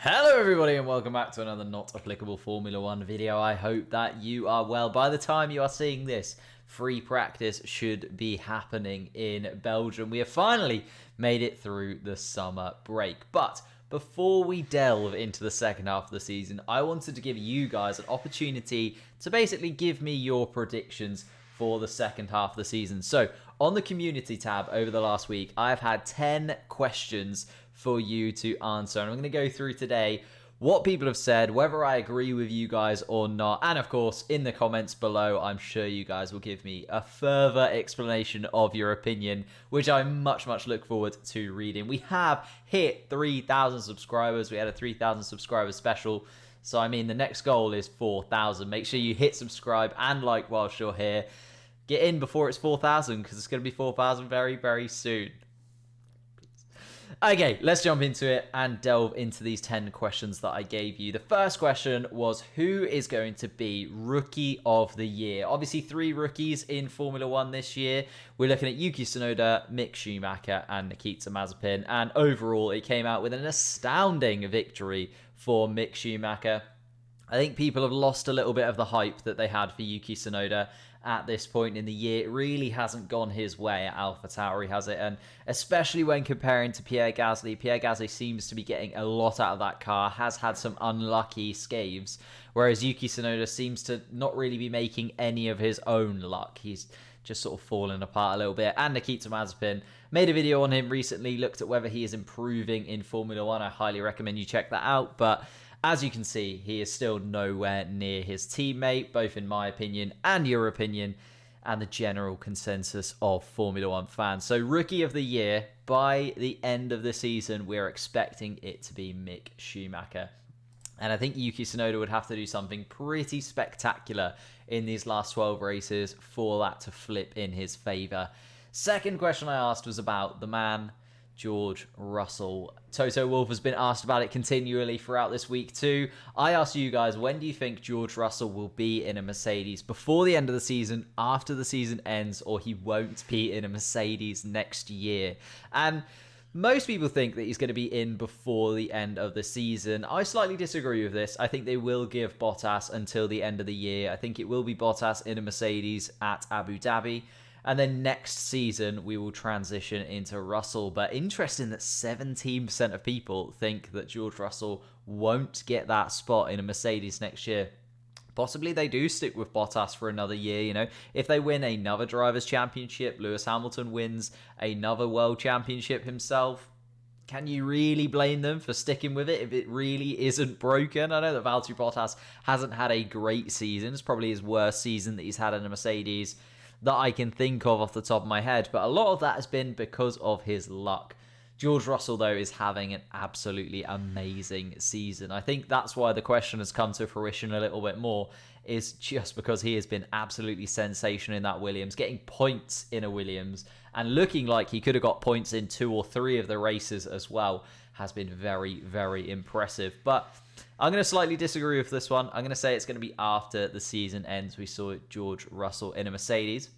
Hello everybody and welcome back to another not applicable Formula 1 video. I hope that you are well. By the time you are seeing this, free practice should be happening in Belgium. We have finally made it through the summer break. But before we delve into the second half of the season, I wanted to give you guys an opportunity to basically give me your predictions for the second half of the season. So on the community tab over the last week, I've had 10 questions for you to answer. And I'm going to go through today what people have said, whether I agree with you guys or not. And of course, in the comments below, I'm sure you guys will give me a further explanation of your opinion, which I much look forward to reading. We have hit 3,000 subscribers. We had a 3,000 subscribers special. So, I mean, the next goal is 4,000. Make sure you hit subscribe and like whilst you're here. Get in before it's 4,000 because it's going to be 4,000 very soon. Okay, let's jump into it and delve into these 10 questions that I gave you. The first question was, who is going to be Rookie of the Year? Obviously, 3 rookies in Formula 1 this year. We're looking at Yuki Tsunoda, Mick Schumacher, and Nikita Mazepin. And overall, it came out with an astounding victory for Mick Schumacher. I think people have lost a little bit of the hype that they had for Yuki Tsunoda at this point in the year. It really hasn't gone his way at AlphaTauri, has it? And especially when comparing to Pierre Gasly. Pierre Gasly seems to be getting a lot out of that car, has had some unlucky scaves, whereas Yuki Tsunoda seems to not really be making any of his own luck. He's just sort of fallen apart a little bit. And Nikita Mazepin, made a video on him recently, looked at whether he is improving in Formula 1. I highly recommend you check that out. But as you can see, he is still nowhere near his teammate, both in my opinion and your opinion, and the general consensus of Formula 1 fans. So Rookie of the Year, by the end of the season, we're expecting it to be Mick Schumacher. And I think Yuki Tsunoda would have to do something pretty spectacular in these last 12 races for that to flip in his favour. Second question I asked was about the man, George Russell. Toto Wolff has been asked about it continually throughout this week too. I asked you guys, when do you think George Russell will be in a Mercedes? Before the end of the season, after the season ends, or he won't be in a Mercedes next year? And most people think that he's going to be in before the end of the season. I slightly disagree with this. I think they will give Bottas until the end of the year. I think it will be Bottas in a Mercedes at Abu Dhabi. And then next season, we will transition into Russell. But interesting that 17% of people think that George Russell won't get that spot in a Mercedes next year. Possibly they do stick with Bottas for another year, you know. If they win another Drivers' Championship, Lewis Hamilton wins another World Championship himself, can you really blame them for sticking with it if it really isn't broken? I know that Valtteri Bottas hasn't had a great season. It's probably his worst season that he's had in a Mercedes that I can think of off the top of my head, but a lot of that has been because of his luck. George Russell, though, is having an absolutely amazing season. I think that's why the question has come to fruition a little bit more, is just because he has been absolutely sensational in that Williams, getting points in a Williams, and looking like he could have got points in 2 or 3 of the races as well, has been very impressive. But I'm going to slightly disagree with this one. I'm going to say it's going to be after the season ends. We saw George Russell in a Mercedes.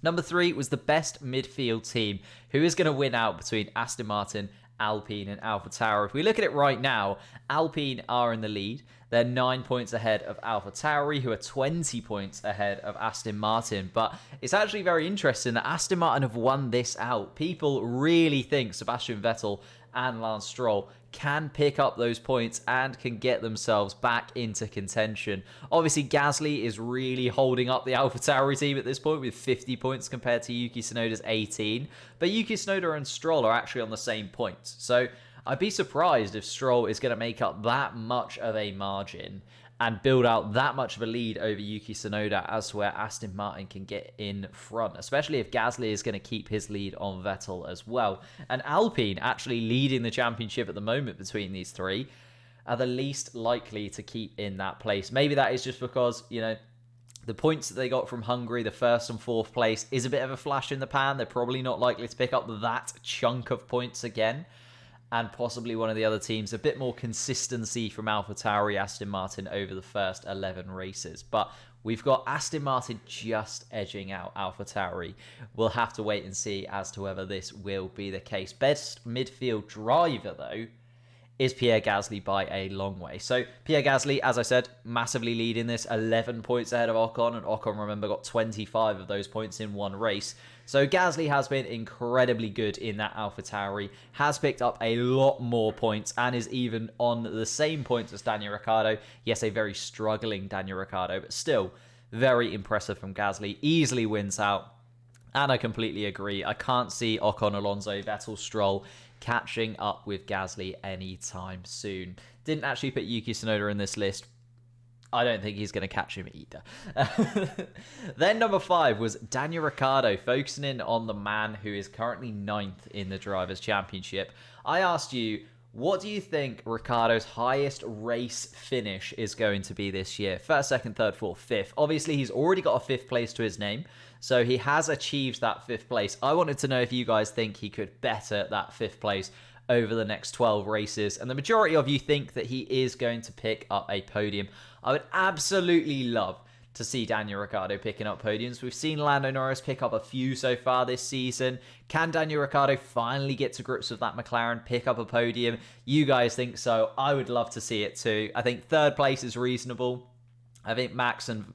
Number 3 was the best midfield team. Who is going to win out between Aston Martin, Alpine and AlphaTauri? If we look at it right now, Alpine are in the lead. They're 9 points ahead of AlphaTauri, who are 20 points ahead of Aston Martin. But it's actually very interesting that Aston Martin have won this out. People really think Sebastian Vettel and Lance Stroll can pick up those points and can get themselves back into contention. Obviously, Gasly is really holding up the AlphaTauri team at this point with 50 points compared to Yuki Tsunoda's 18. But Yuki Tsunoda and Stroll are actually on the same points. So I'd be surprised if Stroll is going to make up that much of a margin and build out that much of a lead over Yuki Tsunoda as to where Aston Martin can get in front, especially if Gasly is going to keep his lead on Vettel as well. And Alpine, actually leading the championship at the moment between these 3, are the least likely to keep in that place. Maybe that is just because, you know, the points that they got from Hungary, the 1st and 4th place, is a bit of a flash in the pan. They're probably not likely to pick up that chunk of points again. And possibly one of the other teams, a bit more consistency from AlphaTauri, Aston Martin over the first 11 races. But we've got Aston Martin just edging out AlphaTauri. We'll have to wait and see as to whether this will be the case. Best midfield driver, though, is Pierre Gasly by a long way. So Pierre Gasly, as I said, massively leading this, 11 points ahead of Ocon, and Ocon, remember, got 25 of those points in one race. So Gasly has been incredibly good in that AlphaTauri, has picked up a lot more points, and is even on the same points as Daniel Ricciardo. Yes, a very struggling Daniel Ricciardo, but still very impressive from Gasly. Easily wins out. And I completely agree. I can't see Ocon, Alonso, Vettel, Stroll catching up with Gasly anytime soon. Didn't actually put Yuki Tsunoda in this list. I don't think he's going to catch him either. Then number 5 was Daniel Ricciardo, focusing in on the man who is currently 9th in the Drivers' Championship. I asked you, what do you think Ricciardo's highest race finish is going to be this year? First, second, third, fourth, fifth. Obviously, he's already got a 5th place to his name, so he has achieved that 5th place. I wanted to know if you guys think he could better that 5th place over the next 12 races, and the majority of you think that he is going to pick up a podium. I would absolutely love to see Daniel Ricciardo picking up podiums. We've seen Lando Norris pick up a few so far this season. Can Daniel Ricciardo finally get to grips with that McLaren, pick up a podium? You guys think so? I would love to see it too. I think 3rd place is reasonable. I think Max and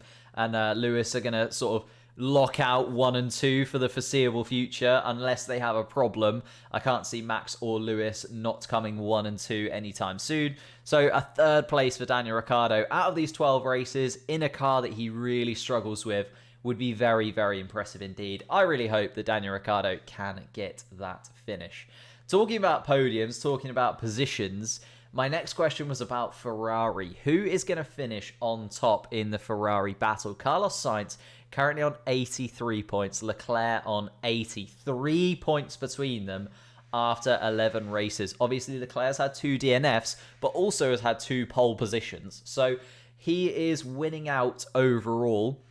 Lewis are going to sort of lock out 1 and 2 for the foreseeable future unless they have a problem. I can't see Max or Lewis not coming 1 and 2 anytime soon. So a 3rd place for Daniel Ricciardo out of these 12 races in a car that he really struggles with would be very, very impressive indeed. I really hope that Daniel Ricciardo can get that finish. Talking about podiums, talking about positions, my next question was about Ferrari. Who is going to finish on top in the Ferrari battle? Carlos Sainz currently on 83 points. Leclerc on 83 points between them after 11 races. Obviously, Leclerc's had 2 DNFs, but also has had 2 pole positions. So he is winning out overall,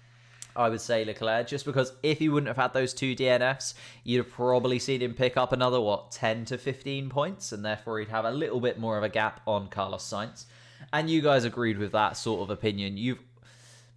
I would say, Leclerc, just because if he wouldn't have had those 2 DNFs, you'd have probably seen him pick up another, 10 to 15 points, and therefore he'd have a little bit more of a gap on Carlos Sainz. And you guys agreed with that sort of opinion.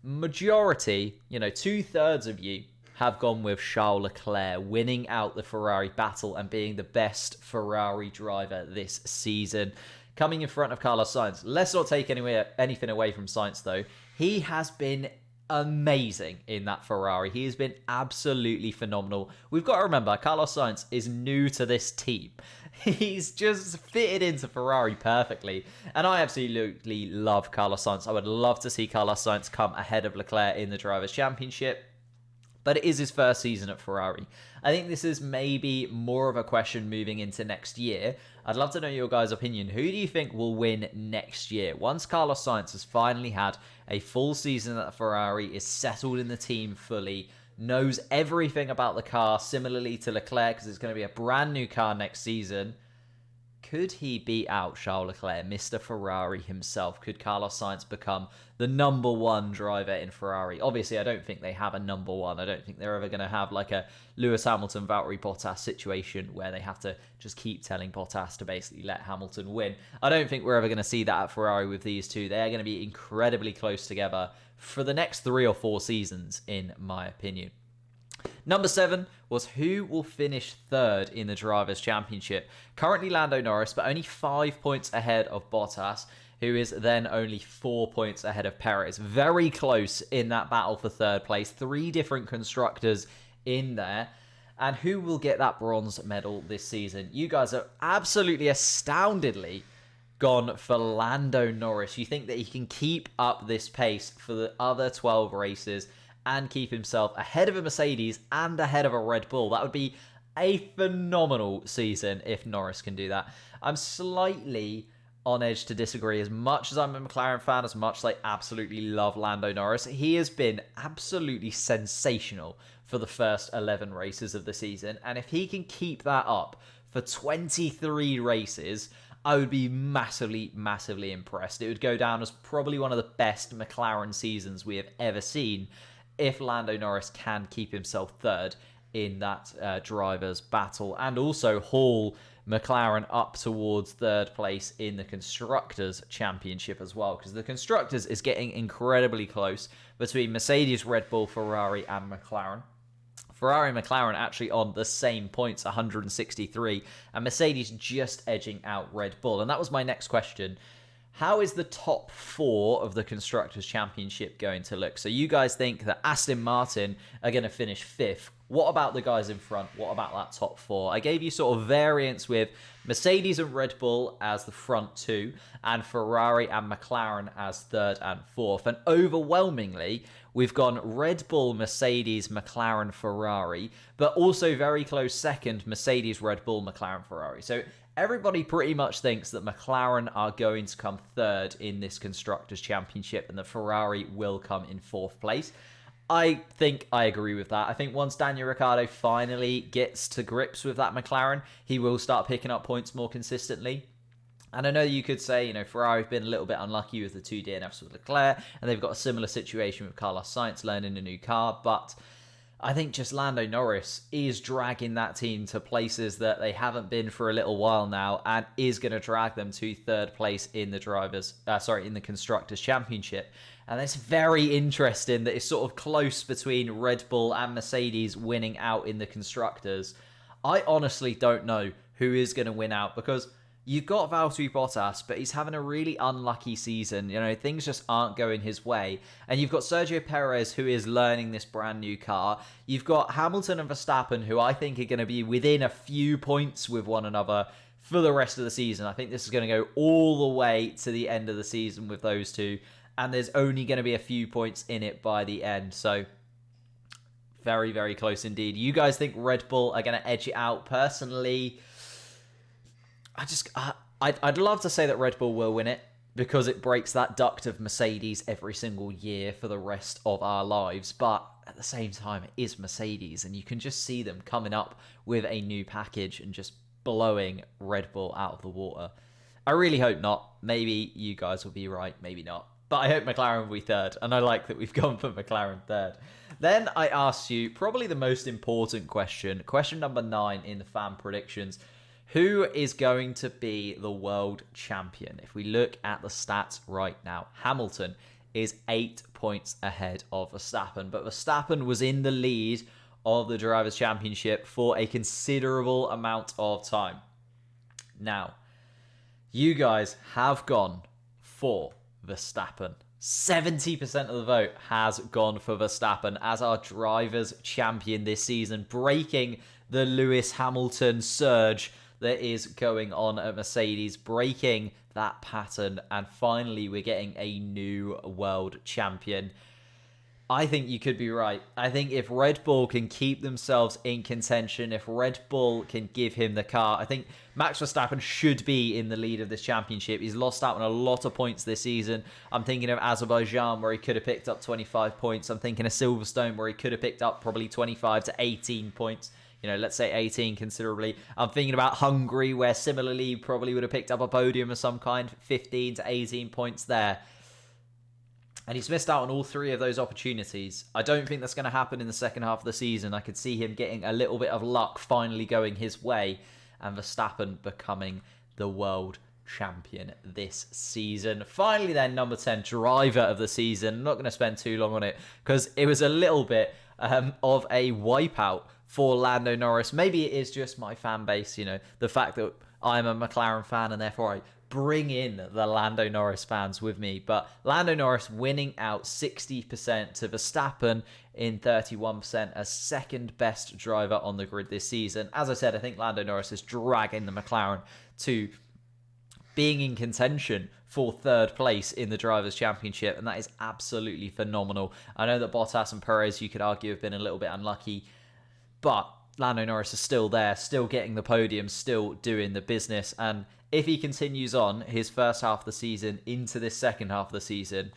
Majority, 2/3 of you have gone with Charles Leclerc winning out the Ferrari battle and being the best Ferrari driver this season, coming in front of Carlos Sainz. Let's not take anything away from Sainz, though. He has been amazing in that Ferrari. He has been absolutely phenomenal. We've got to remember, Carlos Sainz is new to this team. He's just fitted into Ferrari perfectly. And I absolutely love Carlos Sainz. I would love to see Carlos Sainz come ahead of Leclerc in the Drivers' Championship. But it is his first season at Ferrari. I think this is maybe more of a question moving into next year. I'd love to know your guys' opinion. Who do you think will win next year? Once Carlos Sainz has finally had a full season at Ferrari, is settled in the team fully, knows everything about the car, similarly to Leclerc, because it's going to be a brand new car next season. Could he beat out Charles Leclerc, Mr. Ferrari himself? Could Carlos Sainz become the number 1 driver in Ferrari? Obviously, I don't think they have a number 1. I don't think they're ever going to have like a Lewis Hamilton, Valtteri Bottas situation where they have to just keep telling Bottas to basically let Hamilton win. I don't think we're ever going to see that at Ferrari with these two. They're going to be incredibly close together for the next 3 or 4 seasons, in my opinion. Number 7 was who will finish 3rd in the Drivers' Championship. Currently Lando Norris, but only 5 points ahead of Bottas, who is then only 4 points ahead of Perez. Very close in that battle for 3rd place. 3 different constructors in there. And who will get that bronze medal this season? You guys are absolutely astoundedly gone for Lando Norris. You think that he can keep up this pace for the other 12 races and keep himself ahead of a Mercedes and ahead of a Red Bull. That would be a phenomenal season if Norris can do that. I'm slightly on edge to disagree. As much as I'm a McLaren fan, as much as I absolutely love Lando Norris, he has been absolutely sensational for the first 11 races of the season. And if he can keep that up for 23 races, I would be massively, massively impressed. It would go down as probably one of the best McLaren seasons we have ever seen if Lando Norris can keep himself 3rd in that driver's battle and also haul McLaren up towards 3rd place in the Constructors' Championship as well, because the Constructors is getting incredibly close between Mercedes, Red Bull, Ferrari and McLaren Ferrari and McLaren actually on the same points, 163, and Mercedes just edging out Red Bull. And that was my next question. How is the top 4 of the Constructors' Championship going to look? So you guys think that Aston Martin are going to finish 5th. What about the guys in front? What about that top 4? I gave you sort of variance with Mercedes and Red Bull as the front 2, and Ferrari and McLaren as 3rd and 4th. And overwhelmingly, we've gone Red Bull, Mercedes, McLaren, Ferrari, but also very close second, Mercedes, Red Bull, McLaren, Ferrari. So everybody pretty much thinks that McLaren are going to come 3rd in this Constructors' Championship and that Ferrari will come in 4th place. I think I agree with that. I think once Daniel Ricciardo finally gets to grips with that McLaren, he will start picking up points more consistently. And I know you could say, Ferrari have been a little bit unlucky with the 2 DNFs with Leclerc, and they've got a similar situation with Carlos Sainz learning a new car, but I think just Lando Norris is dragging that team to places that they haven't been for a little while now, and is going to drag them to 3rd place in the in the Constructors' Championship. And it's very interesting that it's sort of close between Red Bull and Mercedes winning out in the Constructors. I honestly don't know who is going to win out, because you've got Valtteri Bottas, but he's having a really unlucky season. Things just aren't going his way. And you've got Sergio Perez, who is learning this brand new car. You've got Hamilton and Verstappen, who I think are going to be within a few points with one another for the rest of the season. I think this is going to go all the way to the end of the season with those two. And there's only going to be a few points in it by the end. So very, very close indeed. You guys think Red Bull are going to edge it out? Personally, I'd love to say that Red Bull will win it, because it breaks that duct of Mercedes every single year for the rest of our lives. But at the same time, it is Mercedes, and you can just see them coming up with a new package and just blowing Red Bull out of the water. I really hope not. Maybe you guys will be right, maybe not. But I hope McLaren will be 3rd, and I like that we've gone for McLaren 3rd. Then I asked you probably the most important question number 9 in the fan predictions. Who is going to be the world champion? If we look at the stats right now, Hamilton is 8 points ahead of Verstappen, but Verstappen was in the lead of the Drivers' Championship for a considerable amount of time. Now, you guys have gone for Verstappen. 70% of the vote has gone for Verstappen as our Drivers' Champion this season, breaking the Lewis Hamilton surge that is going on at Mercedes, breaking that pattern, and finally we're getting a new world champion. I think you could be right. I think if Red Bull can keep themselves in contention, if Red Bull can give him the car, I think Max Verstappen should be in the lead of this championship. He's lost out on a lot of points this season. I'm thinking of Azerbaijan, where he could have picked up 25 points. I'm thinking of Silverstone, where he could have picked up probably 25 to 18 points. Let's say 18 considerably. I'm thinking about Hungary, where similarly he probably would have picked up a podium of some kind, 15 to 18 points there. And he's missed out on all 3 of those opportunities. I don't think that's going to happen in the second half of the season. I could see him getting a little bit of luck finally going his way, and Verstappen becoming the world champion this season. Finally then, number 10, driver of the season. I'm not going to spend too long on it, because it was a little bit of a wipeout for Lando Norris. Maybe it is just my fan base, the fact that I'm a McLaren fan and therefore I bring in the Lando Norris fans with me. But Lando Norris winning out 60% to Verstappen in 31% as second best driver on the grid this season. As I said, I think Lando Norris is dragging the McLaren to being in contention for 3rd place in the Drivers' Championship, and that is absolutely phenomenal. I know that Bottas and Perez, you could argue, have been a little bit unlucky, but Lando Norris is still there, still getting the podium, still doing the business. And if he continues on his first half of the season into this second half of the season,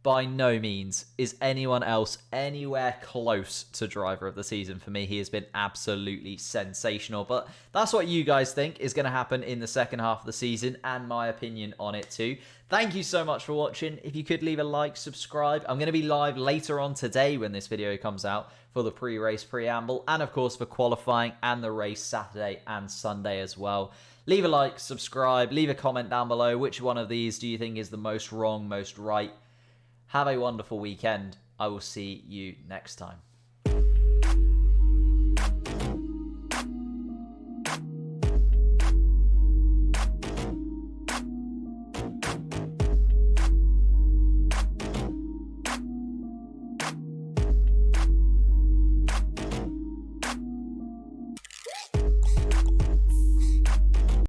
by no means is anyone else anywhere close to driver of the season for me. He has been absolutely sensational. But that's what you guys think is going to happen in the second half of the season, and my opinion on it too. Thank you so much for watching. If you could leave a like, subscribe. I'm going to be live later on today when this video comes out for the pre-race preamble, and of course for qualifying and the race Saturday and Sunday as well. Leave a like, subscribe, leave a comment down below. Which one of these do you think is the most wrong, most right? Have a wonderful weekend. I will see you next time.